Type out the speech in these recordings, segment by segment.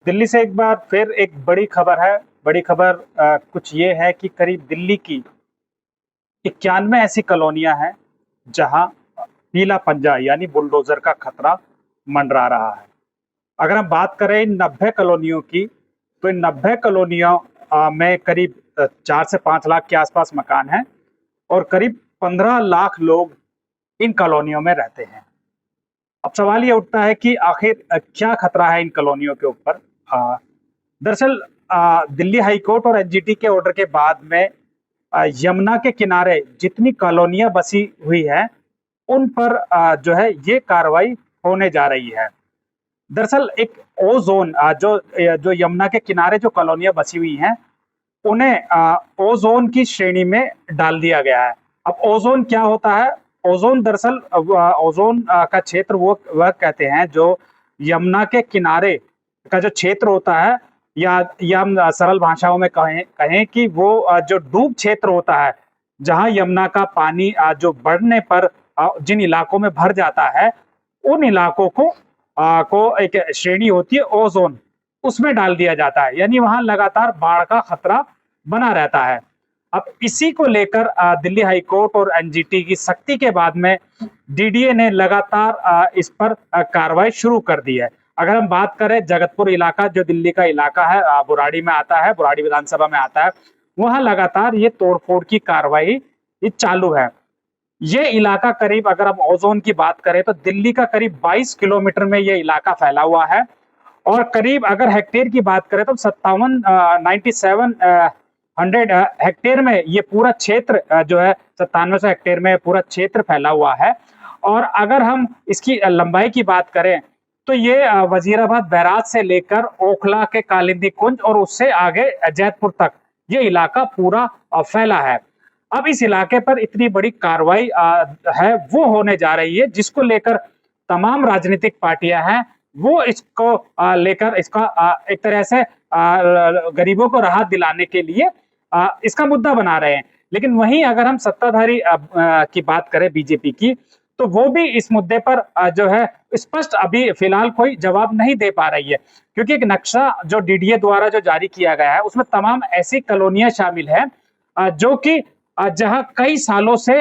दिल्ली से एक बार फिर एक बड़ी खबर है। बड़ी खबर कुछ ये है कि करीब दिल्ली की 91 ऐसी कॉलोनियां हैं जहां पीला पंजा यानी बुलडोजर का खतरा मंडरा रहा है। अगर हम बात करें इन 90 कॉलोनियों की, तो इन 90 कॉलोनियों में करीब 4 से 5 लाख के आसपास मकान हैं और करीब 15 लाख लोग इन कॉलोनियों में रहते हैं। अब सवाल ये उठता है कि आखिर क्या खतरा है इन कॉलोनियों के ऊपर। दरअसल दिल्ली हाई कोर्ट और एनजीटी के ऑर्डर के बाद में यमुना के किनारे जितनी कॉलोनियां बसी हुई हैं उन पर जो है ये कार्रवाई होने जा रही है। दरअसल एक ओ जोन जो जो यमुना के किनारे जो कॉलोनियां बसी हुई हैं उन्हें ओ जोन की श्रेणी में डाल दिया गया है। अब ओजोन क्या होता है? ओजोन दरअसल ओजोन का क्षेत्र वो वह कहते हैं जो यमुना के किनारे का जो क्षेत्र होता है, या हम सरल भाषाओं में कहें कि वो जो डूब क्षेत्र होता है, जहां यमुना का पानी जो बढ़ने पर जिन इलाकों में भर जाता है उन इलाकों को एक श्रेणी होती है ओजोन, उसमें डाल दिया जाता है। यानी वहां लगातार बाढ़ का खतरा बना रहता है। अब इसी को लेकर दिल्ली हाई कोर्ट और एनजीटी की सख्ती के बाद में डीडीए ने लगातार इस पर कार्रवाई शुरू कर दी है। अगर हम बात करें जगतपुर इलाका, जो दिल्ली का इलाका है, बुराड़ी में आता है, बुराड़ी विधानसभा में आता है, वहां लगातार ये तोड़फोड़ की कार्रवाई ये चालू है। ये इलाका करीब, अगर हम ओजोन की बात करें तो दिल्ली का करीब 22 किलोमीटर में ये इलाका फैला हुआ है और करीब अगर हेक्टेयर की बात करें तो 97 हेक्टेयर में ये पूरा क्षेत्र जो है 9700 हेक्टेयर में पूरा क्षेत्र फैला हुआ है। और अगर हम इसकी लंबाई की बात करें तो ये वजीराबाद बैराज से लेकर ओखला के कालिंदी कुंज और उससे आगे जैतपुर तक ये इलाका पूरा फैला है। अब इस इलाके पर इतनी बड़ी कार्रवाई है वो होने जा रही है, जिसको लेकर तमाम राजनीतिक पार्टियां हैं वो इसको लेकर इसका एक तरह से गरीबों को राहत दिलाने के लिए इसका मुद्दा बना रहे हैं। लेकिन वहीं अगर हम सत्ताधारी की बात करें बीजेपी की, तो वो भी इस मुद्दे पर जो है स्पष्ट अभी फिलहाल कोई जवाब नहीं दे पा रही है, क्योंकि एक नक्शा जो डीडीए द्वारा जो जारी किया गया है उसमें तमाम ऐसी कॉलोनियां शामिल है जो कि जहां कई सालों से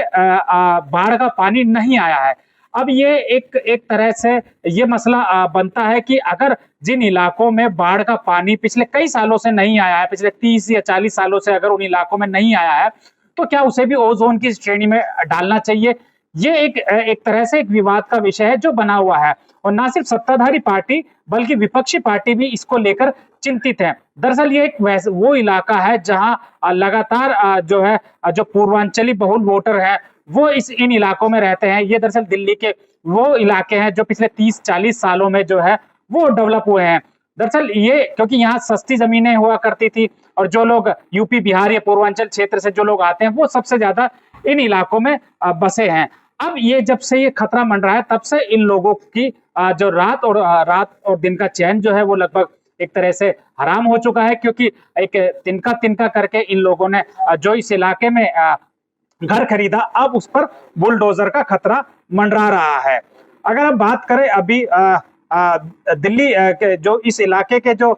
बाढ़ का पानी नहीं आया है। अब ये एक तरह से ये मसला बनता है कि अगर जिन इलाकों में बाढ़ का पानी पिछले कई सालों से नहीं आया है, पिछले 30 या 40 सालों से अगर उन इलाकों में नहीं आया है, तो क्या उसे भी ओजोन की श्रेणी में डालना चाहिए? ये एक तरह से एक विवाद का विषय है जो बना हुआ है, और ना सिर्फ सत्ताधारी पार्टी बल्कि विपक्षी पार्टी भी इसको लेकर चिंतित है। दरअसल ये एक वो इलाका है जहां लगातार जो है जो पूर्वांचली बहुल वोटर है वो इन इलाकों में रहते हैं। ये दरअसल दिल्ली के वो इलाके हैं जो पिछले 30-40 सालों में जो है वो डेवलप हुए हैं। दरअसल ये क्योंकि यहाँ सस्ती जमीनें हुआ करती थी और जो लोग यूपी, बिहार या पूर्वांचल क्षेत्र से जो लोग आते हैं वो सबसे ज्यादा इन इलाकों में बसे हैं। अब ये जब से ये खतरा मंडरा है तब से इन लोगों की जो रात और दिन का चैन जो है वो लगभग एक तरह से हराम हो चुका है, क्योंकि एक तिनका तिनका करके इन लोगों ने जो इस इलाके में घर खरीदा, अब उस पर बुलडोजर का खतरा मंडरा रहा है। अगर हम बात करें अभी दिल्ली के जो इस इलाके के जो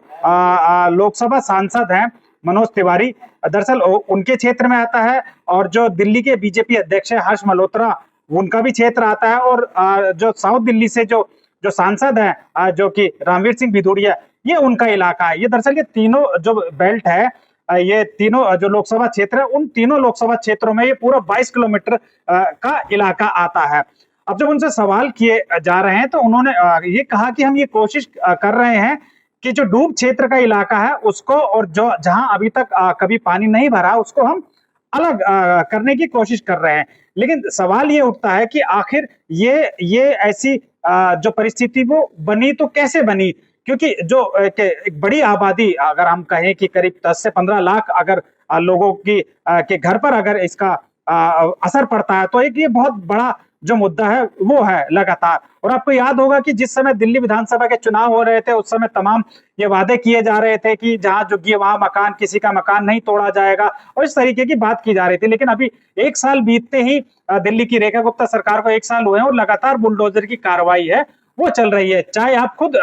लोकसभा सांसद हैं मनोज तिवारी, दरअसल उनके क्षेत्र में आता है, और जो दिल्ली के बीजेपी अध्यक्ष है हर्ष मल्होत्रा, उनका भी क्षेत्र आता है, और जो साउथ दिल्ली से जो सांसद है जो कि रणवीर सिंह भिदोरिया, ये उनका इलाका है। ये दरअसल ये तीनों जो बेल्ट है, ये तीनों जो लोकसभा क्षेत्र है, उन तीनों लोकसभा क्षेत्रों में ये पूरा 22 किलोमीटर का इलाका आता है। अब जब उनसे सवाल किए जा रहे हैं तो उन्होंने ये कहा कि हम ये कोशिश कर रहे हैं कि जो डूब क्षेत्र का इलाका है उसको, और जो जहां अभी तक कभी पानी नहीं भरा, उसको हम अलग करने की कोशिश कर रहे हैं। लेकिन सवाल ये उठता है कि आखिर ये ऐसी जो परिस्थिति वो बनी तो कैसे बनी, क्योंकि जो एक बड़ी आबादी, अगर हम कहें कि करीब 10 से 15 लाख अगर लोगों की के घर पर अगर इसका असर पड़ता है, तो एक ये बहुत बड़ा जो मुद्दा है वो है लगातार। और आपको याद होगा कि जिस समय दिल्ली विधानसभा के चुनाव हो रहे थे उस समय तमाम ये वादे किए जा रहे थे कि जहां झुग्गी वहां मकान, किसी का मकान नहीं तोड़ा जाएगा, और इस तरीके की बात की जा रही थी। लेकिन अभी 1 साल बीतते ही दिल्ली की रेखा गुप्ता सरकार को 1 साल हुए हैं और लगातार बुलडोजर की कार्रवाई है वो चल रही है। चाहे आप खुद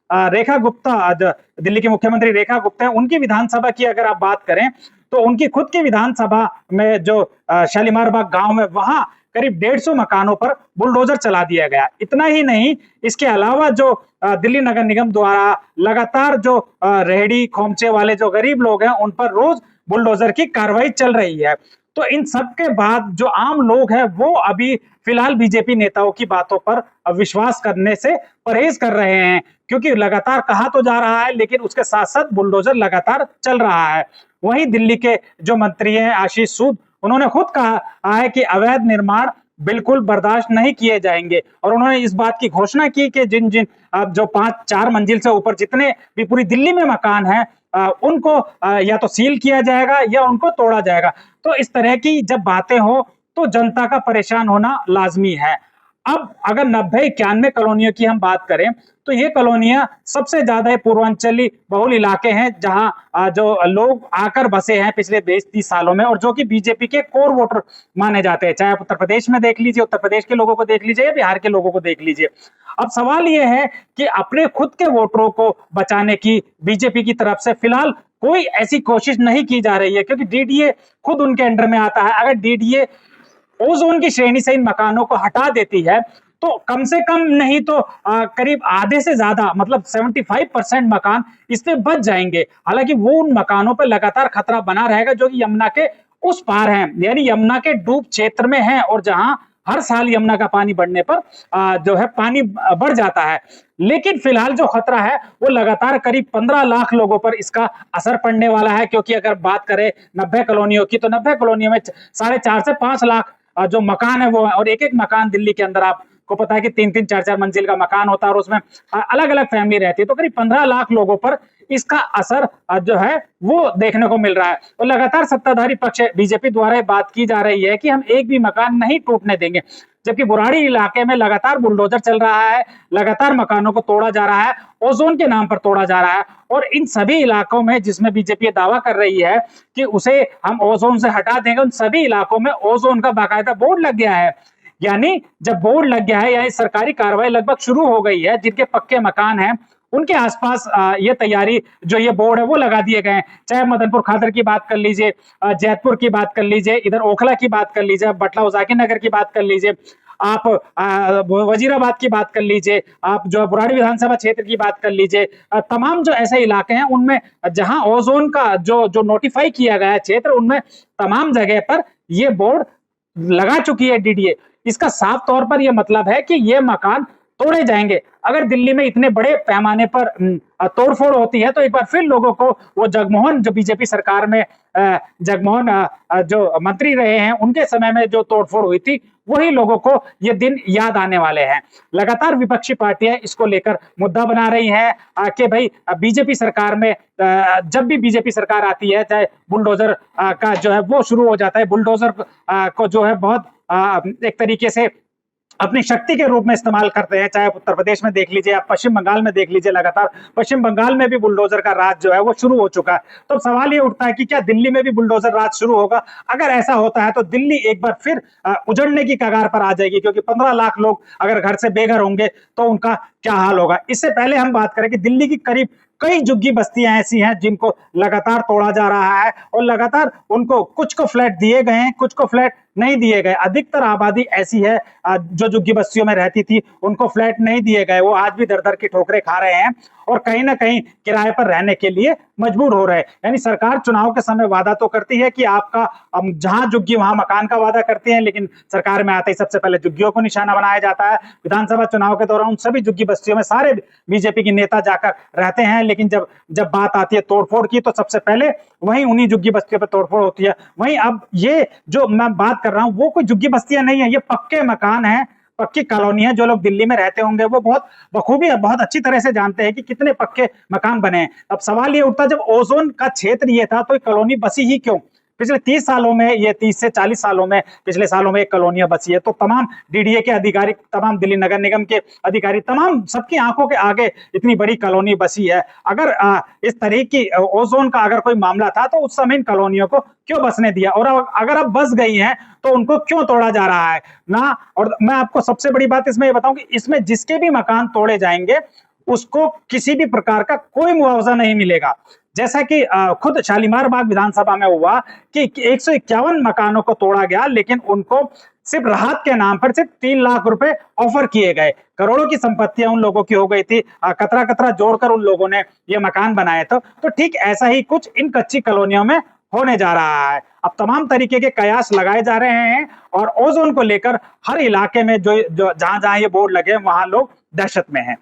रेखा गुप्ता, दिल्ली की मुख्यमंत्री रेखा गुप्ता है, उनकी विधानसभा की अगर आप बात करें तो उनकी खुद की विधानसभा में जो शालीमार बाग गांव है, वहां करीब 150 मकानों पर बुलडोजर चला दिया गया। इतना ही नहीं, इसके अलावा जो दिल्ली नगर निगम द्वारा लगातार जो रेहड़ी खोमचे वाले जो गरीब लोग हैं उन पर रोज बुलडोजर की कार्रवाई चल रही है। तो इन सब के बाद जो आम लोग हैं वो अभी फिलहाल बीजेपी नेताओं की बातों पर विश्वास करने से परहेज कर रहे हैं, क्योंकि लगातार कहा तो जा रहा है लेकिन उसके साथ साथ बुलडोजर लगातार चल रहा है। वहीं दिल्ली के जो मंत्री हैं आशीष सूद, उन्होंने खुद कहा है कि अवैध निर्माण बिल्कुल बर्दाश्त नहीं किए जाएंगे, और उन्होंने इस बात की घोषणा की कि जिन जिन जो 5-4 मंजिल से ऊपर जितने भी पूरी दिल्ली में मकान हैं उनको या तो सील किया जाएगा या उनको तोड़ा जाएगा। तो इस तरह की जब बातें हो तो जनता का परेशान होना लाजमी है। अब अगर 90-91 कॉलोनियों की हम बात करें तो ये कॉलोनियां सबसे ज्यादा पूर्वांचली बहुल इलाके हैं, जहां जो लोग आकर बसे हैं पिछले 20-30 सालों में, और जो कि बीजेपी के कोर वोटर माने जाते हैं। चाहे आप उत्तर प्रदेश में देख लीजिए, उत्तर प्रदेश के लोगों को देख लीजिए या बिहार के लोगों को देख लीजिए। अब सवाल ये है कि अपने खुद के वोटरों को बचाने की बीजेपी की तरफ से फिलहाल कोई ऐसी कोशिश नहीं की जा रही है, क्योंकि डीडीए खुद उनके अंडर में आता है। अगर डीडीए ओजोन की श्रेणी से इन मकानों को हटा देती है तो कम से कम नहीं तो करीब आधे से ज्यादा, मतलब 75% मकान इससे बच जाएंगे। हालांकि वो उन मकानों पर लगातार खतरा बना रहेगा जो कि यमुना के उस पार हैं, यानी यमुना के डूब क्षेत्र में हैं, और जहां हर साल यमुना का पानी बढ़ने पर जो है पानी बढ़ जाता है। लेकिन फिलहाल जो खतरा है वो लगातार करीब 15 लाख लोगों पर इसका असर पड़ने वाला है, क्योंकि अगर बात करें 90 कॉलोनियों की तो 90 कॉलोनियों में 4.5 से 5 लाख जो मकान है वो है, और एक एक मकान दिल्ली के अंदर आपको पता है कि 3-3, 4-4 मंजिल का मकान होता है, और उसमें अलग अलग फैमिली रहती है। तो करीब 15 लाख लोगों पर इसका असर जो है वो देखने को मिल रहा है। और लगातार सत्ताधारी पक्ष बीजेपी द्वारा बात की जा रही है कि हम एक भी मकान नहीं टूटने देंगे, जबकि बुराड़ी इलाके में लगातार बुलडोजर चल रहा है, लगातार मकानों को तोड़ा जा रहा है, ओजोन के नाम पर तोड़ा जा रहा है। और इन सभी इलाकों में जिसमें बीजेपी दावा कर रही है कि उसे हम ओजोन से हटा देंगे, उन सभी इलाकों में ओजोन का बाकायदा बोर्ड लग गया है। यानी जब बोर्ड लग गया है, यानी सरकारी कार्रवाई लगभग शुरू हो गई है, जिनके पक्के मकान हैं उनके आसपास ये तैयारी जो ये बोर्ड है वो लगा दिए गए हैं। चाहे मदनपुर खादर की बात कर लीजिए, जैतपुर की बात कर लीजिए, इधर ओखला की बात कर लीजिए, बटला उजाकिर नगर की बात कर लीजिए, आप वजीराबाद की बात कर लीजिए, आप जो बुराड़ी विधानसभा क्षेत्र की बात कर लीजिए, तमाम जो ऐसे इलाके हैं उनमें जहां ओजोन का जो नोटिफाई किया गया है क्षेत्र, उनमें तमाम जगह पर ये बोर्ड लगा चुकी है डीडीए। इसका साफ तौर पर यह मतलब है कि ये मकान तोड़े जाएंगे। अगर दिल्ली में इतने बड़े पैमाने पर तोड़फोड़ होती है तो एक बार फिर लोगों को वो जगमोहन, जो बीजेपी सरकार में जगमोहन जो मंत्री रहे हैं उनके समय में जो तोड़फोड़ हुई थी, वही लोगों को ये दिन याद आने वाले हैं। लगातार विपक्षी पार्टियां इसको लेकर मुद्दा बना रही हैं कि भाई बीजेपी सरकार में जब भी बीजेपी सरकार आती है, चाहे बुलडोजर का जो है वो शुरू हो जाता है। बुलडोजर को जो है बहुत एक तरीके से अपनी शक्ति के रूप में इस्तेमाल करते हैं। चाहे उत्तर प्रदेश में देख लीजिए, आप पश्चिम बंगाल में देख लीजिए, लगातार पश्चिम बंगाल में भी बुलडोजर का राज जो है वो शुरू हो चुका है। तो सवाल ये उठता है कि क्या दिल्ली में भी बुलडोजर राज शुरू होगा? अगर ऐसा होता है तो दिल्ली एक बार फिर उजड़ने की कगार पर आ जाएगी, क्योंकि 15 लाख लोग अगर घर से बेघर होंगे तो उनका क्या हाल होगा। इससे पहले हम बात करें कि दिल्ली की करीब कई झुग्गी बस्तियां ऐसी हैं जिनको लगातार तोड़ा जा रहा है, और लगातार उनको कुछ को फ्लैट दिए गए हैं, कुछ को फ्लैट नहीं दिए गए। अधिकतर आबादी ऐसी है जो झुग्गी बस्तियों में रहती थी, उनको फ्लैट नहीं दिए गए। वो आज भी दर दर की ठोकरें खा रहे हैं और कहीं ना कहीं किराए पर रहने के लिए मजबूर हो रहे हैं। यानी सरकार चुनाव के समय वादा तो करती है कि आपका जहां झुग्गी वहां मकान का वादा करती है, लेकिन सरकार में आते ही सबसे पहले झुग्गियों को निशाना बनाया जाता है। विधानसभा चुनाव के दौरान सभी झुग्गी बस्तियों में सारे बीजेपी के नेता जाकर रहते हैं, लेकिन जब बात आती है तोड़फोड़ की तो सबसे पहले वहीं उन्हीं झुग्गी बस्तियों पर तोड़फोड़ होती है। वहीं अब ये जो मैं बात कर रहा हूं वो कोई झुग्गी बस्तियां नहीं है, ये पक्के मकान है, पक्की कॉलोनी है। जो लोग दिल्ली में रहते होंगे वो बहुत बखूबी, बहुत अच्छी तरह से जानते हैं कि कितने पक्के मकान बने हैं। अब सवाल ये उठता है, जब ओजोन का क्षेत्र ये था तो कॉलोनी बसी ही क्यों? पिछले 30 सालों में, ये 30 से 40 सालों में, पिछले सालों में एक कॉलोनियां बसी है। तो तमाम डीडीए के अधिकारी, तमाम दिल्ली नगर निगम के अधिकारी, तमाम सबकी आंखों के आगे इतनी बड़ी कॉलोनी बसी है। अगर इस तरह की ओजोन का अगर कोई मामला था तो उस समय इन कॉलोनियों को क्यों बसने दिया, और अगर अब बस गई हैं तो उनको क्यों तोड़ा जा रहा है ना। और मैं आपको सबसे बड़ी बात इसमें ये बताऊं कि इसमें जिसके भी मकान तोड़े जाएंगे उसको किसी भी प्रकार का कोई मुआवजा नहीं मिलेगा। जैसा कि खुद शालीमार बाग विधानसभा में हुआ कि 151 मकानों को तोड़ा गया, लेकिन उनको सिर्फ राहत के नाम पर सिर्फ 3 लाख रुपए ऑफर किए गए। करोड़ों की संपत्तियां उन लोगों की हो गई थी, कतरा कतरा जोड़कर उन लोगों ने ये मकान बनाए थे। तो ठीक ऐसा ही कुछ इन कच्ची कॉलोनियों में होने जा रहा है। अब तमाम तरीके के कयास लगाए जा रहे हैं और ओजोन को लेकर हर इलाके में जो जो जहां जहां ये बोर्ड लगे वहां लोग दहशत में हैं।